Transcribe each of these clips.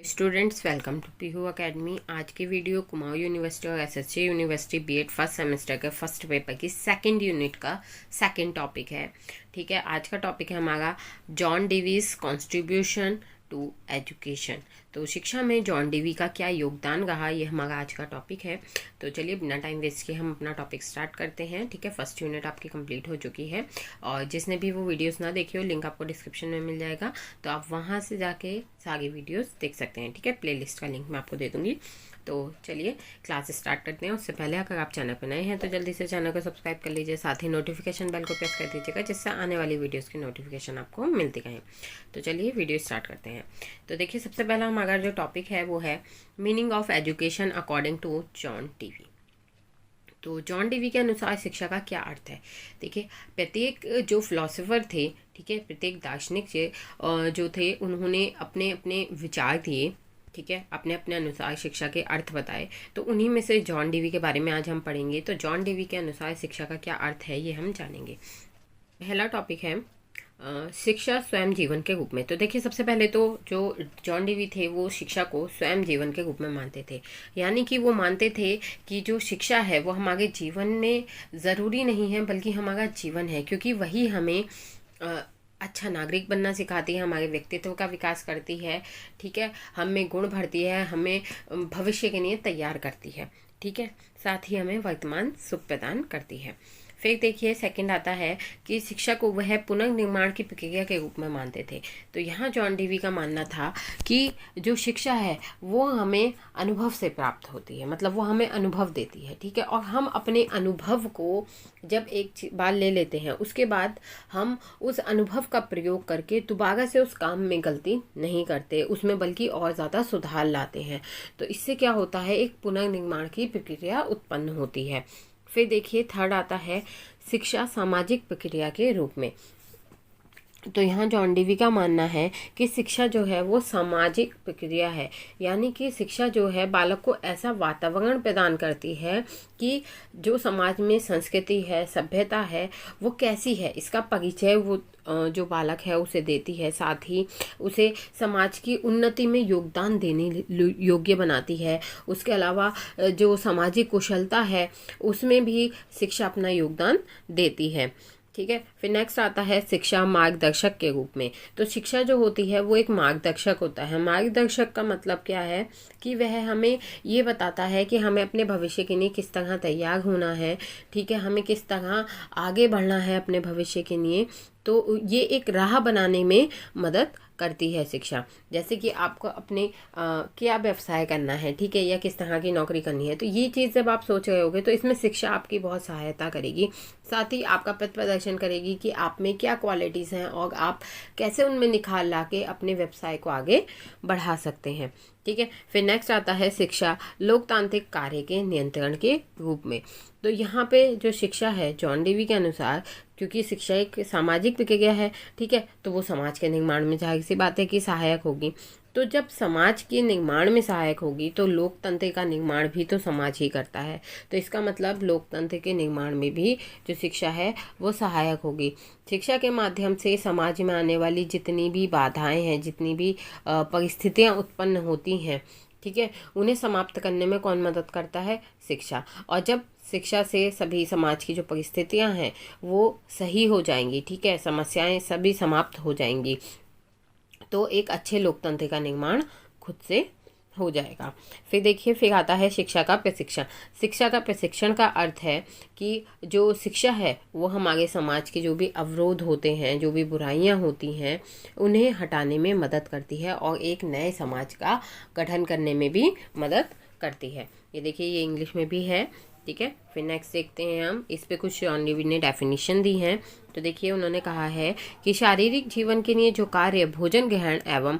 Students welcome to Pihu academy. आज की video Kumaon university और SSC university B Ed first semester के फर्स्ट पेपर की सेकंड यूनिट का सेकंड टॉपिक है। ठीक है, आज का टॉपिक है हमारा John Dewey's contribution to education. तो शिक्षा में जॉन डेवी का क्या योगदान रहा, ये हमारा आज का टॉपिक है। तो चलिए बिना टाइम वेस्ट किए हम अपना टॉपिक स्टार्ट करते हैं। ठीक है, फर्स्ट यूनिट आपकी कंप्लीट हो चुकी है और जिसने भी वो वीडियोस ना देखी हो लिंक आपको डिस्क्रिप्शन में मिल जाएगा, तो आप वहाँ से जाके सारी वीडियोस देख सकते हैं। ठीक है, प्लेलिस्ट का लिंक मैं आपको दे दूँगी। तो चलिए क्लास स्टार्ट करते हैं। उससे पहले अगर आप चैनल पर नए हैं तो जल्दी से चैनल को सब्सक्राइब कर लीजिए, साथ ही नोटिफिकेशन बेल को प्रेस कर दीजिएगा जिससे आने वाली वीडियोस की नोटिफिकेशन आपको मिलती रहें। तो चलिए वीडियो स्टार्ट करते हैं। तो देखिए सबसे पहला हमारा जो टॉपिक है वो है meaning of education according to John Dewey. तो जॉन डेवी के अनुसार शिक्षा का क्या अर्थ है। देखिए प्रत्येक जो फिलोसोफर थे, ठीक है, प्रत्येक दार्शनिक जो थे उन्होंने अपने अपने विचार दिए। ठीक है, अपने अपने अनुसार शिक्षा के अर्थ बताए। तो उन्हीं में से जॉन डेवी के बारे में आज हम पढ़ेंगे। तो जॉन डेवी के अनुसार शिक्षा का क्या अर्थ है ये हम जानेंगे। पहला टॉपिक है शिक्षा स्वयं जीवन के रूप में। तो देखिए सबसे पहले तो जो जॉन डेवी थे वो शिक्षा को स्वयं जीवन के रूप में मानते थे, यानी कि वो मानते थे कि जो शिक्षा है वो हमारे जीवन में ज़रूरी नहीं है बल्कि हमारा जीवन है, क्योंकि वही हमें अच्छा नागरिक बनना सिखाती है, हमारे व्यक्तित्व का विकास करती है। ठीक है, हमें गुण भरती है, हमें भविष्य के लिए तैयार करती है। ठीक है, साथ ही हमें वर्तमान सुख प्रदान करती है। फिर देखिए सेकंड आता है कि शिक्षा को वह पुनर्निर्माण की प्रक्रिया के रूप में मानते थे। तो यहाँ जॉन डेवी का मानना था कि जो शिक्षा है वो हमें अनुभव से प्राप्त होती है, मतलब वो हमें अनुभव देती है। ठीक है, और हम अपने अनुभव को जब एक बार ले लेते हैं उसके बाद हम उस अनुभव का प्रयोग करके दोबारा से उस काम में गलती नहीं करते, उसमें बल्कि और ज़्यादा सुधार लाते हैं। तो इससे क्या होता है, एक पुनर्निर्माण की प्रक्रिया उत्पन्न होती है। फिर देखिए थर्ड आता है शिक्षा सामाजिक प्रक्रिया के रूप में। तो यहाँ जॉन डेवी का मानना है कि शिक्षा जो है वो सामाजिक प्रक्रिया है, यानी कि शिक्षा जो है बालक को ऐसा वातावरण प्रदान करती है कि जो समाज में संस्कृति है, सभ्यता है, वो कैसी है इसका परिचय वो जो बालक है उसे देती है। साथ ही उसे समाज की उन्नति में योगदान देने योग्य बनाती है। उसके अलावा जो सामाजिक कुशलता है उसमें भी शिक्षा अपना योगदान देती है। ठीक है, फिर नेक्स्ट आता है शिक्षा मार्गदर्शक के रूप में। तो शिक्षा जो होती है वो एक मार्गदर्शक होता है। मार्गदर्शक का मतलब क्या है कि वह हमें ये बताता है कि हमें अपने भविष्य के लिए किस तरह तैयार होना है। ठीक है, हमें किस तरह आगे बढ़ना है अपने भविष्य के लिए। तो ये एक राह बनाने में मदद करती है शिक्षा। जैसे कि आपको अपने क्या व्यवसाय करना है, ठीक है, या किस तरह की नौकरी करनी है, तो ये चीज़ जब आप सोच रहे होगे तो इसमें शिक्षा आपकी बहुत सहायता करेगी। साथ ही आपका पथ प्रदर्शन करेगी कि आप में क्या क्वालिटीज़ हैं और आप कैसे उनमें निखार ला के अपने व्यवसाय को आगे बढ़ा सकते हैं। ठीक है, फिर नेक्स्ट आता है शिक्षा लोकतांत्रिक कार्य के नियंत्रण के रूप में। तो यहाँ पे जो शिक्षा है जॉन डेवी के अनुसार, क्योंकि शिक्षा एक सामाजिक प्रक्रिया है, ठीक है, तो वो समाज के निर्माण में जाहिर सी बात है कि सहायक होगी। तो जब समाज के निर्माण में सहायक होगी तो लोकतंत्र का निर्माण भी तो समाज ही करता है। तो इसका मतलब लोकतंत्र के निर्माण में भी जो शिक्षा है वो सहायक होगी। शिक्षा के माध्यम से समाज में आने वाली जितनी भी बाधाएं हैं, जितनी भी परिस्थितियां उत्पन्न होती हैं, ठीक है, उन्हें समाप्त करने में कौन मदद करता है, शिक्षा। और जब शिक्षा से सभी समाज की जो परिस्थितियां हैं वो सही हो जाएंगी, ठीक है, समस्याएं सभी समाप्त हो जाएंगी, तो एक अच्छे लोकतंत्र का निर्माण खुद से हो जाएगा। फिर देखिए फिर आता है शिक्षा का प्रशिक्षण। शिक्षा का प्रशिक्षण का अर्थ है कि जो शिक्षा है वो हमारे समाज के जो भी अवरोध होते हैं, जो भी बुराइयां होती हैं, उन्हें हटाने में मदद करती है और एक नए समाज का गठन करने में भी मदद करती है। ये देखिए ये इंग्लिश में भी है। ठीक है, फिर नेक्स्ट देखते हैं हम, इस पे कुछ जॉन डेवी ने डेफिनेशन दी हैं। तो देखिए उन्होंने कहा है कि शारीरिक जीवन के लिए जो कार्य भोजन ग्रहण एवं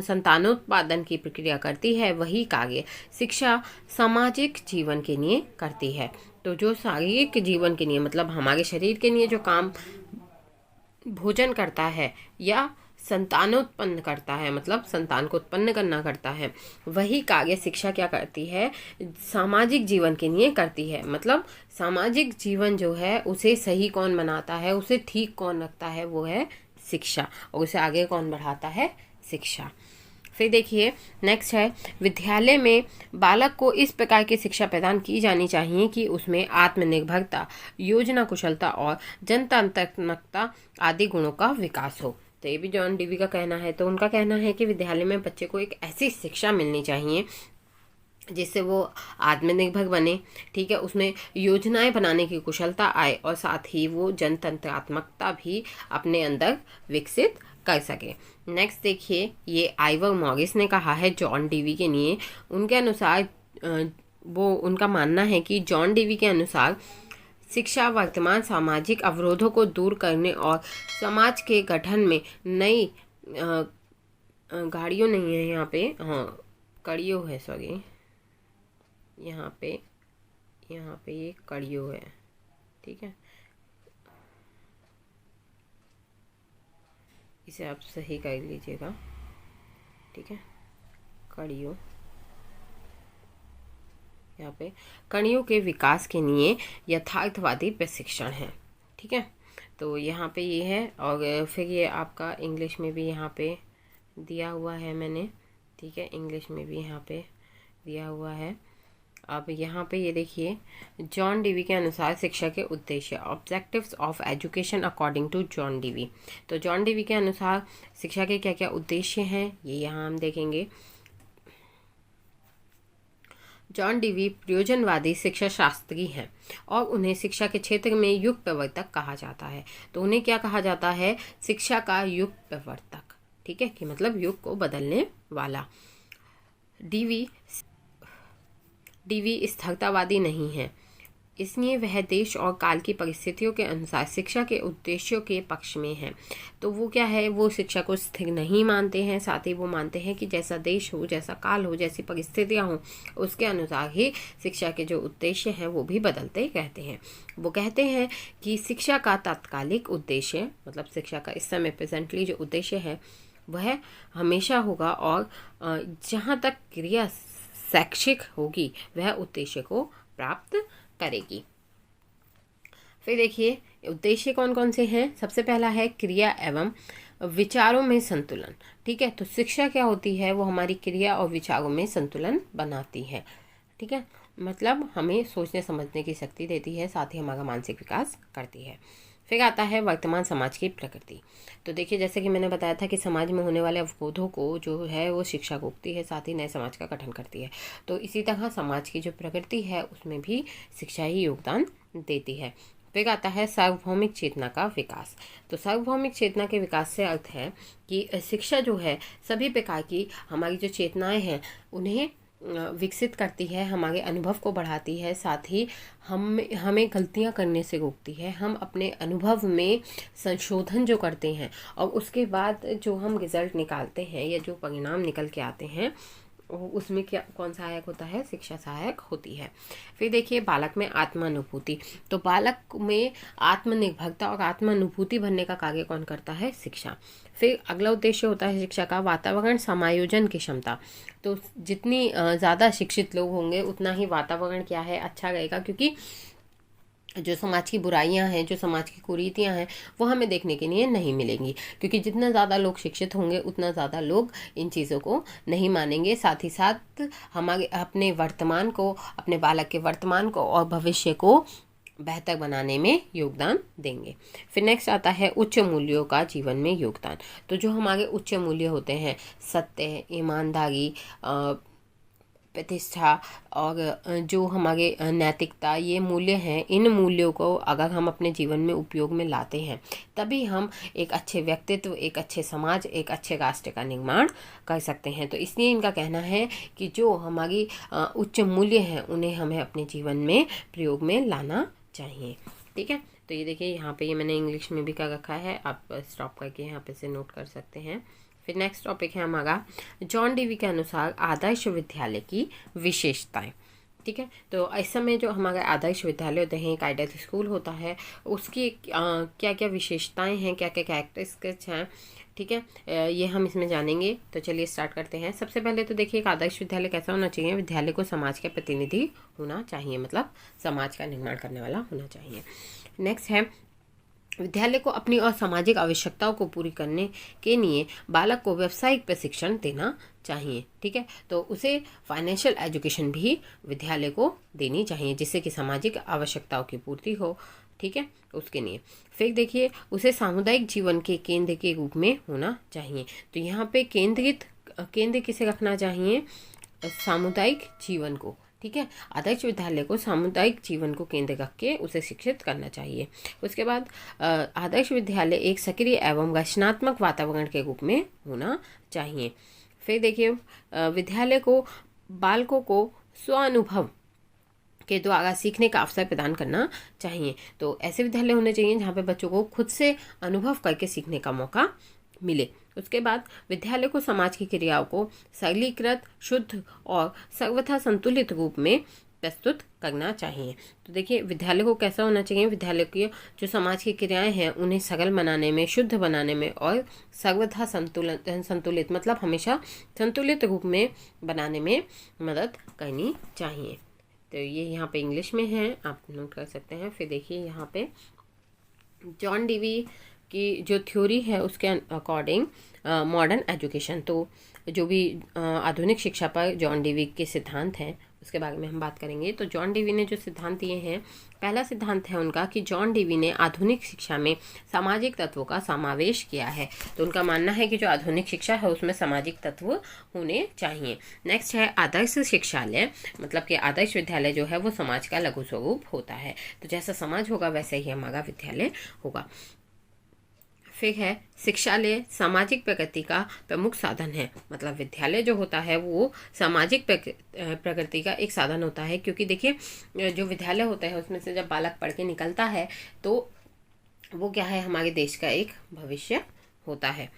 संतानोत्पादन की प्रक्रिया करती है वही कार्य शिक्षा सामाजिक जीवन के लिए करती है। तो जो शारीरिक जीवन के लिए मतलब हमारे शरीर के लिए जो काम भोजन करता है या संतानोत्पन्न करता है, मतलब संतान को उत्पन्न करना करता है, वही कार्य शिक्षा क्या करती है, सामाजिक जीवन के लिए करती है। मतलब सामाजिक जीवन जो है उसे सही कौन बनाता है, उसे ठीक कौन रखता है, वो है शिक्षा, और उसे आगे कौन बढ़ाता है, शिक्षा। फिर देखिए नेक्स्ट है, विद्यालय में बालक को इस प्रकार की शिक्षा प्रदान की जानी चाहिए कि उसमें आत्मनिर्भरता, योजना कुशलता और जनतांत्रिकता आदि गुणों का विकास हो। तो ये भी जॉन डीवी का कहना है। तो उनका कहना है कि विद्यालय में बच्चे को एक ऐसी शिक्षा मिलनी चाहिए जिससे वो आत्मनिर्भर बने, ठीक है, उसमें योजनाएं बनाने की कुशलता आए और साथ ही वो जनतंत्रात्मकता भी अपने अंदर विकसित कर सके। नेक्स्ट देखिए, ये आइवर मॉरिस ने कहा है जॉन डीवी के लिए। उनके अनुसार वो उनका मानना है कि जॉन डीवी के अनुसार शिक्षा वर्तमान सामाजिक अवरोधों को दूर करने और समाज के गठन में नई गाड़ियों नहीं है यहाँ पे, हाँ कड़ियों है, सॉरी यहाँ पे ये कड़ियों है, ठीक है, इसे आप सही कर लीजिएगा, ठीक है, कड़ियों, यहाँ पे कड़ियों के विकास के लिए यथार्थवादी प्रशिक्षण है, ठीक है। तो यहाँ पे ये है, और फिर ये आपका इंग्लिश में भी यहाँ पे दिया हुआ है मैंने, ठीक है, इंग्लिश में भी यहाँ पे दिया हुआ है। अब यहाँ पे ये देखिए, जॉन डीवी के अनुसार शिक्षा के उद्देश्य, objectives of education according to John Dewey. तो जॉन डीवी के अनुसार शिक्षा के क्या क्या उद्देश्य हैं ये यहाँ हम देखेंगे। जॉन डीवी प्रयोजनवादी शिक्षा शास्त्री हैं और उन्हें शिक्षा के क्षेत्र में युग प्रवर्तक कहा जाता है। तो उन्हें क्या कहा जाता है? शिक्षा का युग प्रवर्तक, ठीक है, कि मतलब युग को बदलने वाला। डीवी स्थिरतावादी नहीं है, इसलिए वह देश और काल की परिस्थितियों के अनुसार शिक्षा के उद्देश्यों के पक्ष में है। तो वो क्या है, वो शिक्षा को स्थिर नहीं मानते हैं, साथ ही वो मानते हैं कि जैसा देश हो, जैसा काल हो, जैसी परिस्थितियां हो, उसके अनुसार ही शिक्षा के जो उद्देश्य हैं वो भी बदलते रहते हैं। वो कहते हैं कि शिक्षा का तात्कालिक उद्देश्य, मतलब शिक्षा का इस समय प्रेजेंटली जो उद्देश्य है वह हमेशा होगा, और जहाँ तक क्रिया शैक्षिक होगी वह उद्देश्य को प्राप्त करेगी। फिर देखिए उद्देश्य कौन कौन से हैं। सबसे पहला है क्रिया एवं विचारों में संतुलन, ठीक है। तो शिक्षा क्या होती है, वो हमारी क्रिया और विचारों में संतुलन बनाती है, ठीक है, मतलब हमें सोचने समझने की शक्ति देती है, साथ ही हमारा मानसिक विकास करती है। फिर आता है वर्तमान समाज की प्रकृति। तो देखिए जैसे कि मैंने बताया था कि समाज में होने वाले अवरोधों को जो है वो शिक्षा रोकती है, साथ ही नए समाज का गठन करती है। तो इसी तरह समाज की जो प्रकृति है उसमें भी शिक्षा ही योगदान देती है। फिर आता है सार्वभौमिक चेतना का विकास। तो सार्वभौमिक चेतना के विकास से अर्थ है कि शिक्षा जो है सभी प्रकार की हमारी जो चेतनाएं हैं उन्हें विकसित करती है, हमारे अनुभव को बढ़ाती है, साथ ही हमें गलतियां करने से रोकती है। हम अपने अनुभव में संशोधन जो करते हैं और उसके बाद जो हम रिजल्ट निकालते हैं या जो परिणाम निकल के आते हैं उसमें क्या कौन सहायक होता है? शिक्षा सहायक होती है। फिर देखिए बालक में आत्मानुभूति। तो बालक में आत्मनिर्भरता और आत्मानुभूति भरने का कार्य कौन करता है? शिक्षा। फिर अगला उद्देश्य होता है शिक्षा का वातावरण समायोजन की क्षमता। तो जितनी ज़्यादा शिक्षित लोग होंगे उतना ही वातावरण क्या है? अच्छा रहेगा, क्योंकि जो समाज की बुराइयां हैं, जो समाज की कुरीतियां हैं वो हमें देखने के लिए नहीं मिलेंगी, क्योंकि जितना ज़्यादा लोग शिक्षित होंगे उतना ज़्यादा लोग इन चीज़ों को नहीं मानेंगे। साथ ही साथ हमारे अपने वर्तमान को, अपने बालक के वर्तमान को और भविष्य को बेहतर बनाने में योगदान देंगे। फिर नेक्स्ट आता है उच्च मूल्यों का जीवन में योगदान। तो जो हमारे उच्च मूल्य होते हैं, सत्य, ईमानदारी, प्रतिष्ठा और जो हमारे नैतिकता, ये मूल्य हैं, इन मूल्यों को अगर हम अपने जीवन में उपयोग में लाते हैं तभी हम एक अच्छे व्यक्तित्व, एक अच्छे समाज, एक अच्छे राष्ट्र का निर्माण कर सकते हैं। तो इसलिए इनका कहना है कि जो हमारी उच्च मूल्य हैं उन्हें हमें अपने जीवन में प्रयोग में लाना चाहिए, ठीक है। तो ये देखिए यहाँ पे ये मैंने इंग्लिश में भी कर रखा है, आप स्टॉप करके यहाँ पे से नोट कर सकते हैं। फिर नेक्स्ट टॉपिक है हमारा जॉन डीवी के अनुसार आदर्श विद्यालय की विशेषताएं, ठीक है। तो इस समय जो हमारे आदर्श विद्यालय होते हैं, एक आइडियल स्कूल होता है, उसकी क्या क्या विशेषताएं हैं, क्या क्या कैरेक्टरिस्टिक्स हैं, ठीक है, ये हम इसमें जानेंगे। तो चलिए स्टार्ट करते हैं। सबसे पहले तो देखिए एक आदर्श विद्यालय कैसा होना चाहिए? विद्यालय को समाज के प्रतिनिधि होना चाहिए, मतलब समाज का निर्माण करने वाला होना चाहिए। नेक्स्ट है विद्यालय को अपनी और सामाजिक आवश्यकताओं को पूरी करने के लिए बालक को व्यावसायिक प्रशिक्षण देना चाहिए। ठीक है, तो उसे फाइनेंशियल एजुकेशन भी विद्यालय को देनी चाहिए जिससे कि सामाजिक आवश्यकताओं की पूर्ति हो। ठीक है, उसके लिए फिर देखिए उसे सामुदायिक जीवन के केंद्र के रूप में होना चाहिए। तो यहाँ पे केंद्र किसे रखना चाहिए? सामुदायिक जीवन को। ठीक है, आदर्श विद्यालय को सामुदायिक जीवन को केंद्र रख के उसे शिक्षित करना चाहिए। उसके बाद आदर्श विद्यालय एक सक्रिय एवं रचनात्मक वातावरण के रूप में होना चाहिए। फिर देखिए विद्यालय को बालकों को स्वानुभव के द्वारा सीखने का अवसर प्रदान करना चाहिए। तो ऐसे विद्यालय होने चाहिए जहाँ पे बच्चों को खुद से अनुभव करके सीखने का मौका मिले। उसके बाद विद्यालय को समाज की क्रियाओं को सरलीकृत, शुद्ध और सर्वथा संतुलित रूप में प्रस्तुत करना चाहिए। तो देखिए विद्यालय को कैसा होना चाहिए? विद्यालय की जो समाज की क्रियाएं हैं उन्हें सरल बनाने में, शुद्ध बनाने में और सर्वथा संतुलित मतलब हमेशा संतुलित रूप में बनाने में मदद करनी चाहिए। तो ये यहाँ पे इंग्लिश में है, आप नोट कर सकते हैं। फिर देखिए यहाँ पे जॉन डीवी की जो थ्योरी है उसके अकॉर्डिंग मॉडर्न एजुकेशन, तो जो भी आधुनिक शिक्षा पर जॉन डीवी के सिद्धांत हैं उसके बारे में हम बात करेंगे। तो जॉन डीवी ने जो सिद्धांत दिए हैं, पहला सिद्धांत है उनका कि जॉन डीवी ने आधुनिक शिक्षा में सामाजिक तत्वों का समावेश किया है। तो उनका मानना है कि जो आधुनिक शिक्षा है उसमें सामाजिक तत्व होने चाहिए। नेक्स्ट है आदर्श शिक्षालय, मतलब कि आदर्श विद्यालय जो है वो समाज का लघु स्वरूप होता है। तो जैसा समाज होगा वैसे ही हमारा विद्यालय होगा। फिर है शिक्षालय सामाजिक प्रगति का प्रमुख साधन है, मतलब विद्यालय जो होता है वो सामाजिक प्रगति का एक साधन होता है। क्योंकि देखिए जो विद्यालय होता है उसमें से जब बालक पढ़ के निकलता है तो वो क्या है, हमारे देश का एक भविष्य होता है।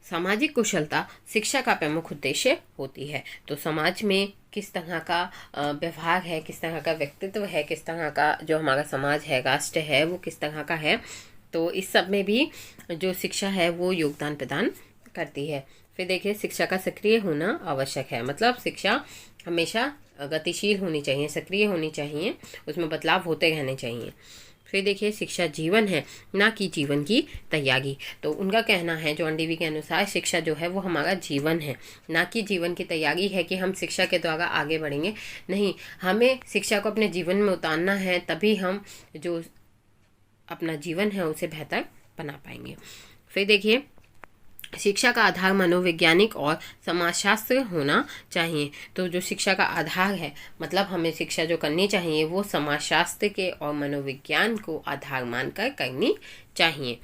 सामाजिक कुशलता शिक्षा का प्रमुख उद्देश्य होती है। तो समाज में किस तरह का व्यवहार है, किस तरह का व्यक्तित्व है, किस तरह का जो हमारा समाज है, राष्ट्र है, वो किस तरह का है, तो इस सब में भी जो शिक्षा है वो योगदान प्रदान करती है। फिर देखिए शिक्षा का सक्रिय होना आवश्यक है, मतलब शिक्षा हमेशा गतिशील होनी चाहिए, सक्रिय होनी चाहिए, उसमें बदलाव होते रहने चाहिए। फिर देखिए शिक्षा जीवन है, ना कि जीवन की तैयारी। तो उनका कहना है जॉन डीवी के अनुसार शिक्षा जो है वो हमारा जीवन है, ना कि जीवन की तैयारी है कि हम शिक्षा के द्वारा आगे बढ़ेंगे। नहीं, हमें शिक्षा को अपने जीवन में उतारना है, तभी हम जो अपना जीवन है उसे बेहतर बना पाएंगे। फिर देखिए शिक्षा का आधार मनोवैज्ञानिक और समाजशास्त्र होना चाहिए। तो जो शिक्षा का आधार है, मतलब हमें शिक्षा जो करनी चाहिए वो समाजशास्त्र के और मनोविज्ञान को आधार मानकर करनी चाहिए।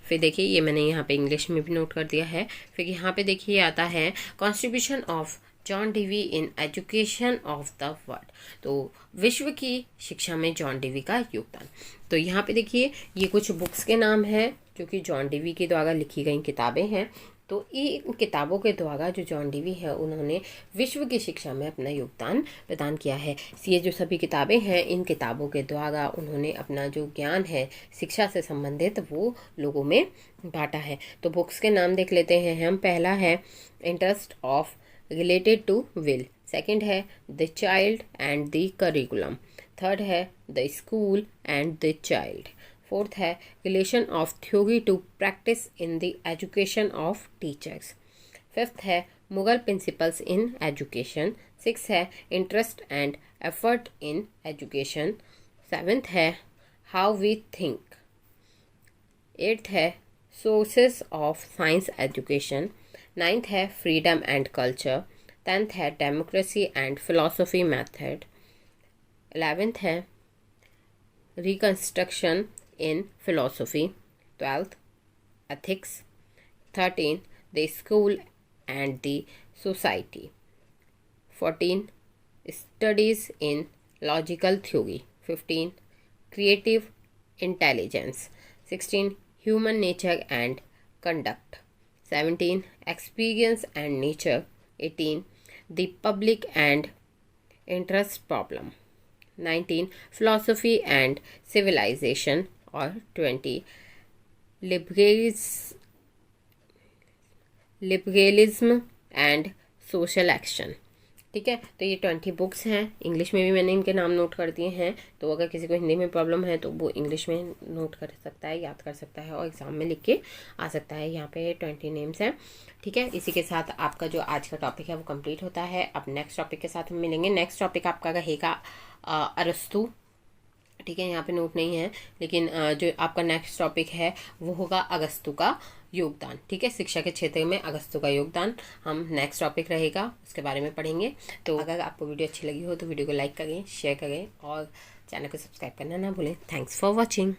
फिर देखिए ये मैंने यहाँ पे इंग्लिश में भी नोट कर दिया है। फिर यहाँ पे देखिए आता है contribution of John Dewey in education of the world, तो विश्व की शिक्षा में जॉन डीवी का योगदान। तो यहाँ पे देखिए ये कुछ बुक्स के नाम हैं जो कि जॉन डीवी के द्वारा लिखी गई किताबें हैं। तो इन किताबों के द्वारा जो जॉन डीवी है उन्होंने विश्व की शिक्षा में अपना योगदान प्रदान किया है। ये जो सभी किताबें हैं, इन किताबों के द्वारा उन्होंने अपना जो ज्ञान है शिक्षा से संबंधित वो लोगों में बांटा है। तो बुक्स के नाम देख लेते हैं हम। पहला है interest of related to will, second है the child and the curriculum, third है the school and the child, fourth है relation of theory to practice in the education of teachers, fifth है moral principles in education, six है interest and effort in education, seventh है how we think, eighth है sources of science education, ninth है freedom and culture, tenth है democracy and philosophy method, 11th है reconstruction in philosophy, 12th ethics, 13 the school and the society, 14 studies in logical theory, 15 creative intelligence, 16 human nature and conduct, 17 experience and nature, 18 the public and interest problem, 19 philosophy and civilization, और 20 liberalism and social action. ठीक है। तो ये 20 books हैं, English में भी मैंने इनके नाम नोट कर दिए हैं, तो अगर किसी को हिंदी में प्रॉब्लम है तो वो इंग्लिश में नोट कर सकता है, याद कर सकता है और एग्ज़ाम में लिख के आ सकता है। यहाँ पे 20 नेम्स हैं। ठीक है, इसी के साथ आपका जो आज का टॉपिक है वो कंप्लीट होता है। अब नेक्स्ट टॉपिक के साथ हम मिलेंगे। नेक्स्ट टॉपिक आपका रहेगा अरस्तु। ठीक है, यहाँ पे नोट नहीं है, लेकिन जो आपका नेक्स्ट टॉपिक है वो होगा अगस्तु का योगदान। ठीक है, शिक्षा के क्षेत्र में अगस्तु का योगदान हम नेक्स्ट टॉपिक रहेगा, उसके बारे में पढ़ेंगे। तो अगर आपको वीडियो अच्छी लगी हो तो वीडियो को लाइक करें, शेयर करें और चैनल को सब्सक्राइब करना ना भूलें। Thanks for watching.